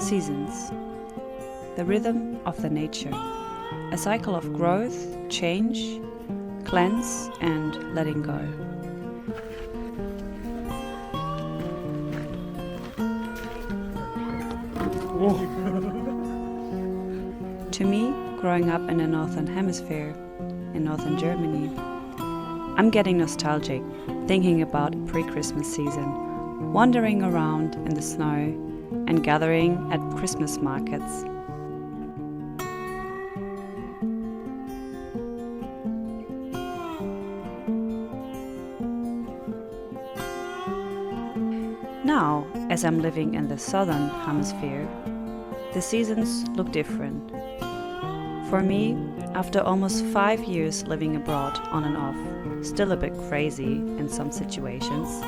Seasons. The rhythm of the nature. A cycle of growth, change, cleanse and letting go. To me, growing up in the Northern Hemisphere, in Northern Germany, I'm getting nostalgic, thinking about a pre-Christmas season, wandering around in the snow and gathering at Christmas markets. Now, as I'm living in the Southern Hemisphere, the seasons look different. For me, after almost 5 years living abroad on and off, still a bit crazy in some situations,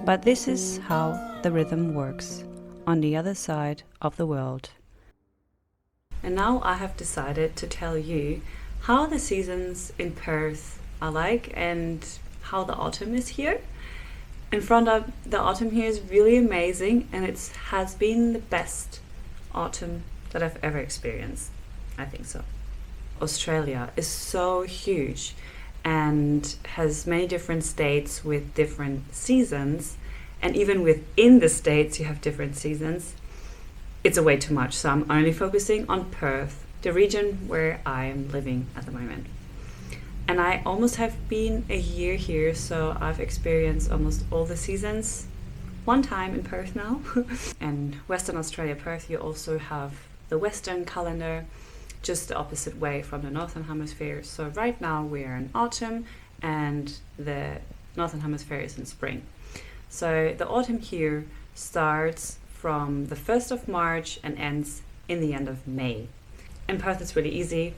but this is how the rhythm works on the other side of the world. And now I have decided to tell you how the seasons in Perth are like and how the autumn is here. In front of the autumn here is really amazing, and it has been the best autumn that I've ever experienced. I think so. Australia is so huge and has many different states with different seasons, and even within the states you have different seasons. It's a way too much, so I'm only focusing on Perth, the region where I'm living at the moment. And I almost have been a year here, so I've experienced almost all the seasons one time in Perth now. And Western Australia Perth, you also have the Western calendar, just the opposite way from the Northern Hemisphere. So right now we're in autumn and the Northern Hemisphere is in spring. So the autumn here starts from the 1st of March and ends in the end of May. In Perth it's really easy.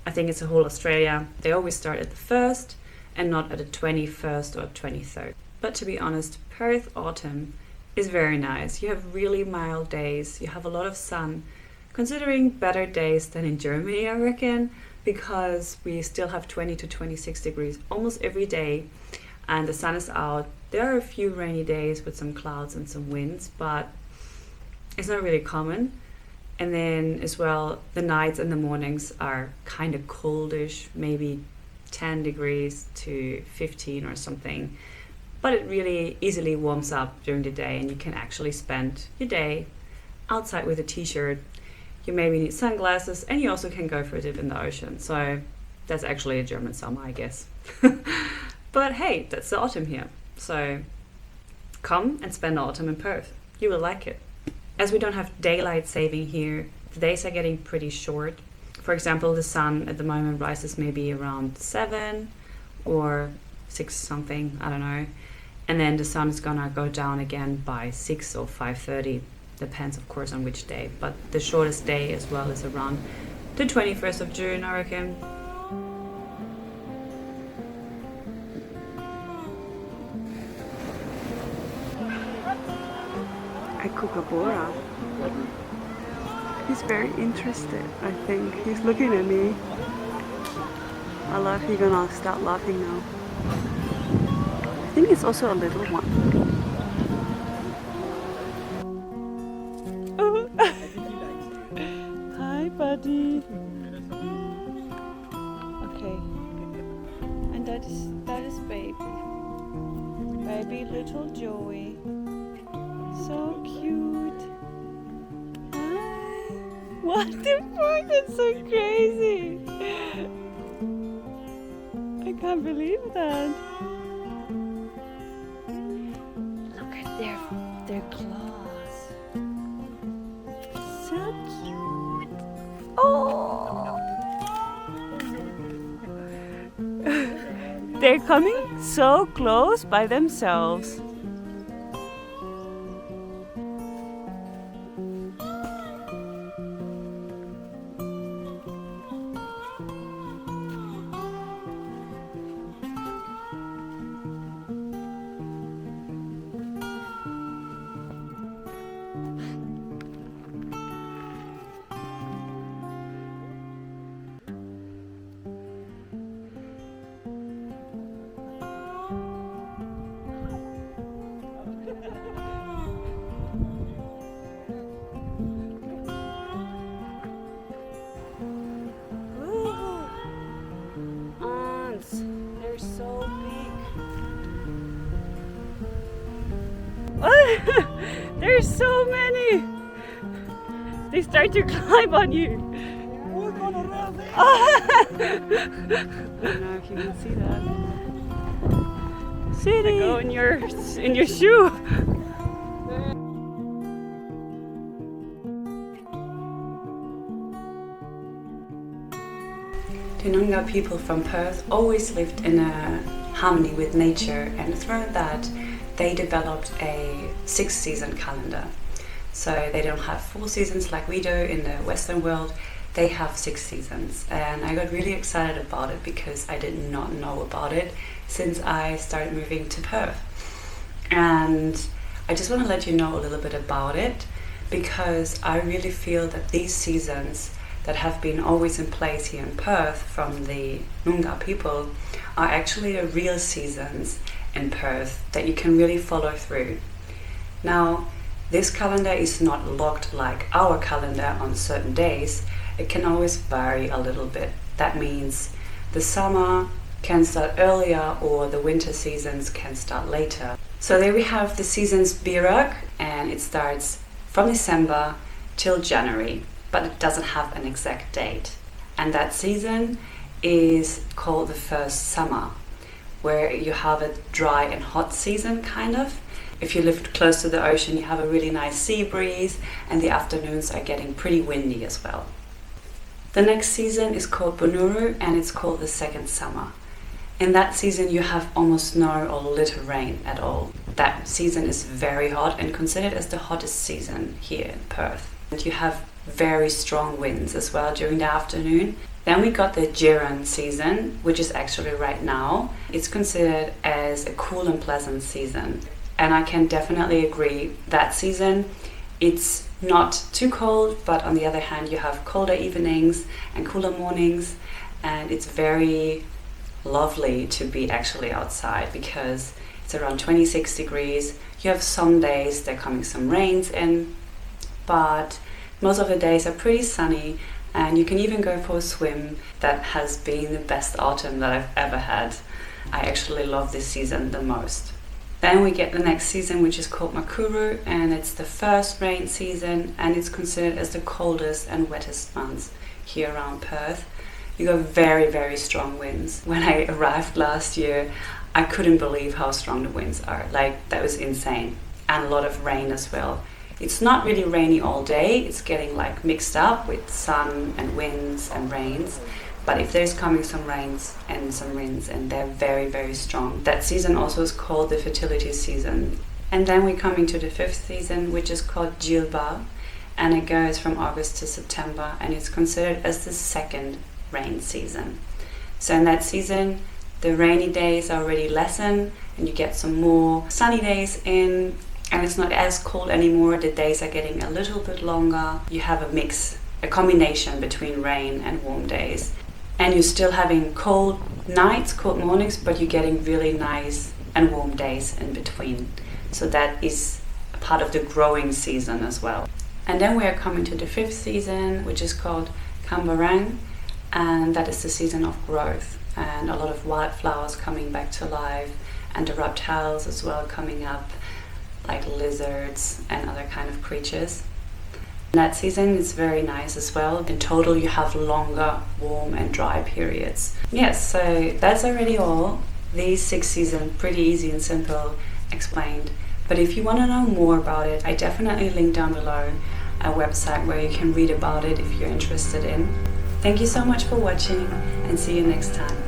I think it's a whole Australia. They always start at the 1st and not at the 21st or 23rd. But to be honest, Perth autumn is very nice. You have really mild days. You have a lot of sun, considering better days than in Germany, I reckon, because we still have 20 to 26 degrees almost every day and the sun is out. There are a few rainy days with some clouds and some winds, but it's not really common. And then as well, the nights and the mornings are kind of coldish, maybe 10 degrees to 15 or something. But it really easily warms up during the day and you can actually spend your day outside with a t-shirt. You maybe need sunglasses and you also can go for a dip in the ocean. So that's actually a German summer, I guess. But hey, that's the autumn here. So come and spend the autumn in Perth. You will like it. As we don't have daylight saving here, the days are getting pretty short. For example, the sun at the moment rises maybe around 7 or 6 something, I don't know. And then the sun is gonna go down again by 6 or 5:30. Depends of course on which day. But the shortest day as well is around the 21st of June, I reckon. Kookaburra. He's very interested, I think. He's looking at me. I love he's gonna start laughing now. I think it's also a little one. Oh. Hi, buddy. Okay. And that is baby. Baby little Joey. So cute. Hi. What the fuck? That's so crazy. I can't believe that. Look at their claws. So cute. Oh. They're coming so close by themselves. There's so many. They start to climb on you. I don't know if you can see that. See, they go in your shoe. The Nyoongar people from Perth always lived in a harmony with nature, and through that they developed a 6-season calendar. So they don't have 4 seasons like we do in the Western world, they have 6 seasons. And I got really excited about it because I did not know about it since I started moving to Perth. And I just want to let you know a little bit about it because I really feel that these seasons that have been always in place here in Perth from the Nyoongar people are actually the real seasons in Perth that you can really follow through. Now, this calendar is not locked like our calendar on certain days. It can always vary a little bit. That means the summer can start earlier or the winter seasons can start later. So there we have the seasons Birak, and it starts from December till January, but it doesn't have an exact date. And that season is called the first summer, where you have a dry and hot season kind of. If you live close to the ocean, you have a really nice sea breeze, and the afternoons are getting pretty windy as well. The next season is called Bunuru, and it's called the second summer. In that season you have almost no or little rain at all. That season is very hot and considered as the hottest season here in Perth. And you have very strong winds as well during the afternoon. Then we got the Djeran season, which is actually right now. It's considered as a cool and pleasant season. And I can definitely agree that season, it's not too cold, but on the other hand you have colder evenings and cooler mornings, and it's very lovely to be actually outside because it's around 26 degrees. You have some days there coming some rains in, but most of the days are pretty sunny, and you can even go for a swim. That has been the best autumn that I've ever had. I actually love this season the most. Then we get the next season, which is called Makuru, and it's the first rain season, and it's considered as the coldest and wettest months here around Perth. You got very, very strong winds. When I arrived last year, I couldn't believe how strong the winds are. Like, that was insane. And a lot of rain as well. It's not really rainy all day. It's getting like mixed up with sun and winds and rains. But if there's coming some rains and some winds, and they're very, very strong. That season also is called the fertility season. And then we're coming to the 5th season, which is called Jilba, and it goes from August to September, and it's considered as the second rain season. So in that season, the rainy days are already lessened, and you get some more sunny days in, and it's not as cold anymore. The days are getting a little bit longer. You have a mix, a combination between rain and warm days. And you're still having cold nights, cold mornings, but you're getting really nice and warm days in between. So that is a part of the growing season as well. And then we are coming to the 5th season, which is called Kambarang, and that is the season of growth, and a lot of wildflowers coming back to life, and the reptiles as well coming up, like lizards and other kind of creatures. That season is very nice as well. In total you have longer warm and dry periods. Yes, so that's already all. These 6 seasons, pretty easy and simple explained. But if you want to know more about it, I definitely link down below a website where you can read about it if you're interested in. Thank you so much for watching, and see you next time.